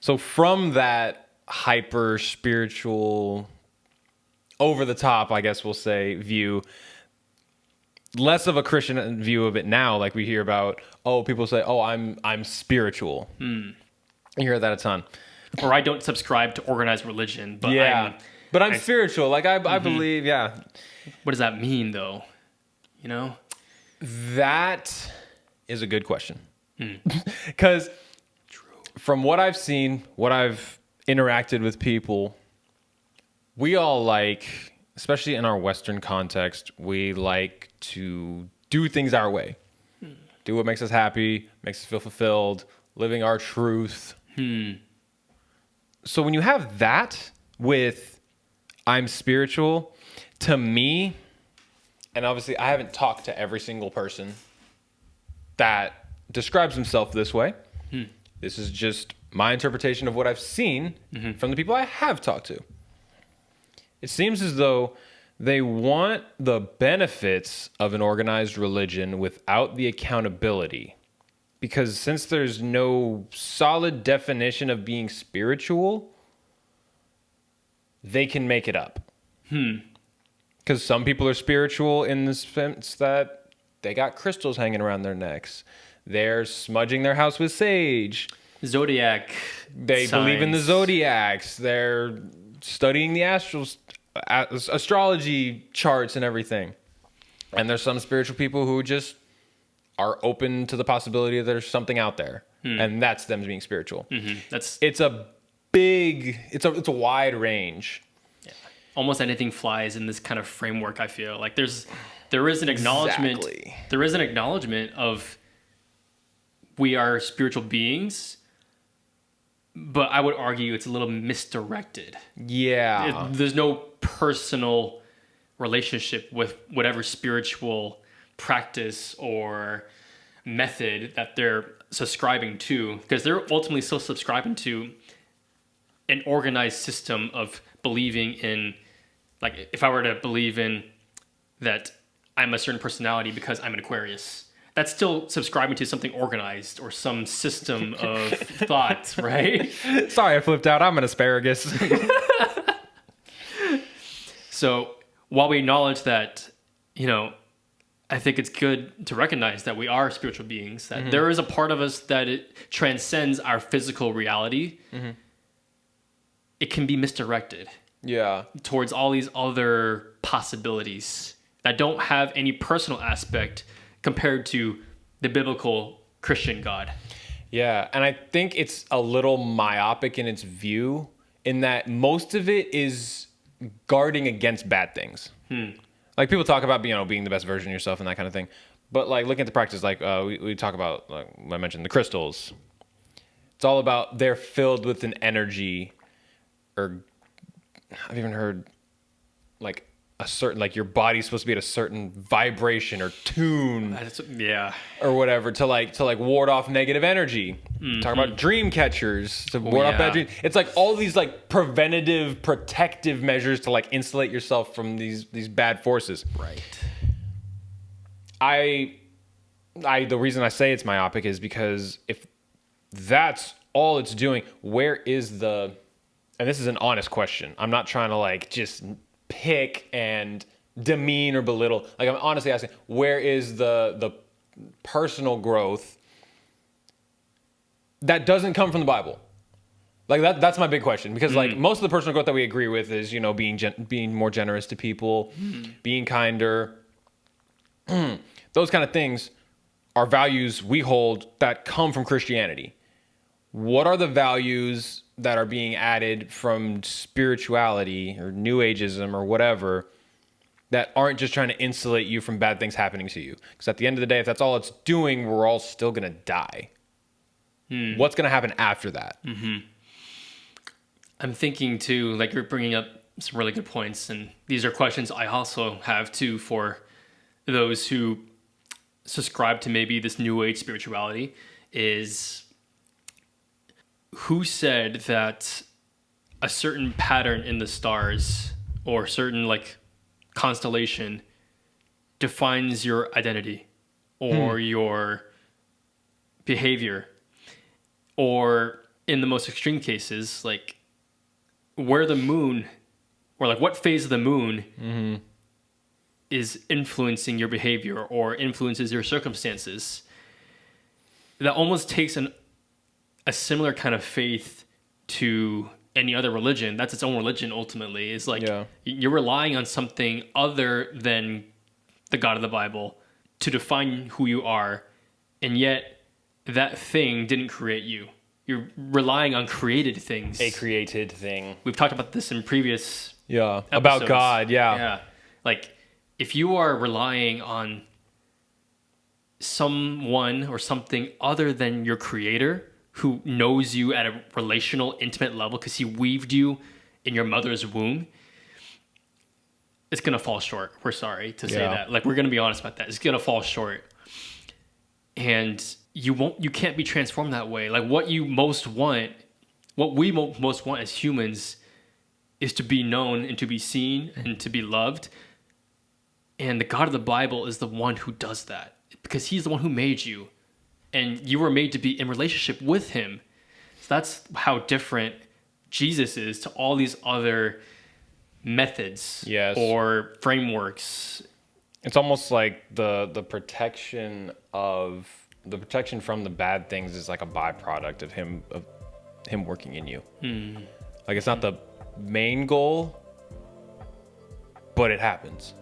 So from that hyper spiritual, over the top, I guess we'll say, view, less of a Christian view of it now. Like we hear about, people say, I'm spiritual. You hear that a ton. Or I don't subscribe to organized religion, but I'm spiritual. Like I believe, yeah. What does that mean though? That is a good question. Because from what I've seen, what I've interacted with people, we all like, especially in our Western context, we like to do things our way. Do what makes us happy, makes us feel fulfilled, living our truth. So when you have that with I'm spiritual, to me, and obviously I haven't talked to every single person that describes himself this way. This is just my interpretation of what I've seen from the people I have talked to. It seems as though they want the benefits of an organized religion without the accountability. Because since there's no solid definition of being spiritual, they can make it up. Because some people are spiritual in the sense that they got crystals hanging around their necks. They're smudging their house with sage. Zodiac. They believe in the zodiacs. They're studying the astrology charts and everything. And there's some spiritual people who just are open to the possibility that there's something out there. And that's them being spiritual. It's a wide range. Yeah. Almost anything flies in this kind of framework, I feel. Like there is an acknowledgement. Exactly. There is an acknowledgement of we are spiritual beings, but I would argue it's a little misdirected. Yeah. There's no personal relationship with whatever spiritual practice or method that they're subscribing to, because they're ultimately still subscribing to an organized system of believing in, like if I were to believe in that I'm a certain personality because I'm an Aquarius, that's still subscribing to something organized or some system of thoughts, right? Sorry, I flipped out. I'm an asparagus. So while we acknowledge that, I think it's good to recognize that we are spiritual beings, that there is a part of us that it transcends our physical reality. It can be misdirected towards all these other possibilities that don't have any personal aspect compared to the biblical Christian God. Yeah, and I think it's a little myopic in its view in that most of it is guarding against bad things. Like people talk about being the best version of yourself and that kind of thing, but like looking at the practice, like we talk about, like I mentioned, the crystals. It's all about they're filled with an energy, or I've even heard like a certain, like your body's supposed to be at a certain vibration or tune, or whatever to ward off negative energy. Talk about dream catchers to ward off bad dreams. It's like all these like preventative, protective measures to like insulate yourself from these bad forces. Right. The reason I say it's myopic is because if that's all it's doing, where is and this is an honest question. I'm not trying to like just pick and demean or belittle. Like I'm honestly asking, where is the personal growth that doesn't come from the Bible? Like that's my big question, because like most of the personal growth that we agree with is, being more generous to people, being kinder. Those kind of things are values we hold that come from Christianity. What are the values that are being added from spirituality or New Ageism or whatever that aren't just trying to insulate you from bad things happening to you? Because at the end of the day, if that's all it's doing, we're all still going to die. What's going to happen after that? I'm thinking too, like you're bringing up some really good points, and these are questions I also have too for those who subscribe to maybe this New Age spirituality. Is who said that a certain pattern in the stars or certain like constellation defines your identity or your behavior, or in the most extreme cases, like where the moon, or like what phase of the moon is influencing your behavior or influences your circumstances, that almost takes a similar kind of faith to any other religion. That's its own religion ultimately. Is like you're relying on something other than the God of the Bible to define who you are, and yet that thing didn't create you. You're relying on created things. A created thing. We've talked about this in previous about episodes. God. Yeah. Like if you are relying on someone or something other than your creator, who knows you at a relational, intimate level because he weaved you in your mother's womb, it's going to fall short. We're sorry to say that. Like, we're going to be honest about that. It's going to fall short. And you can't be transformed that way. Like, what we most want as humans is to be known and to be seen and to be loved. And the God of the Bible is the one who does that because he's the one who made you. And you were made to be in relationship with him. So that's how different Jesus is to all these other methods or frameworks. It's almost like the protection from the bad things is like a byproduct of him working in you. Like it's not the main goal, but it happens.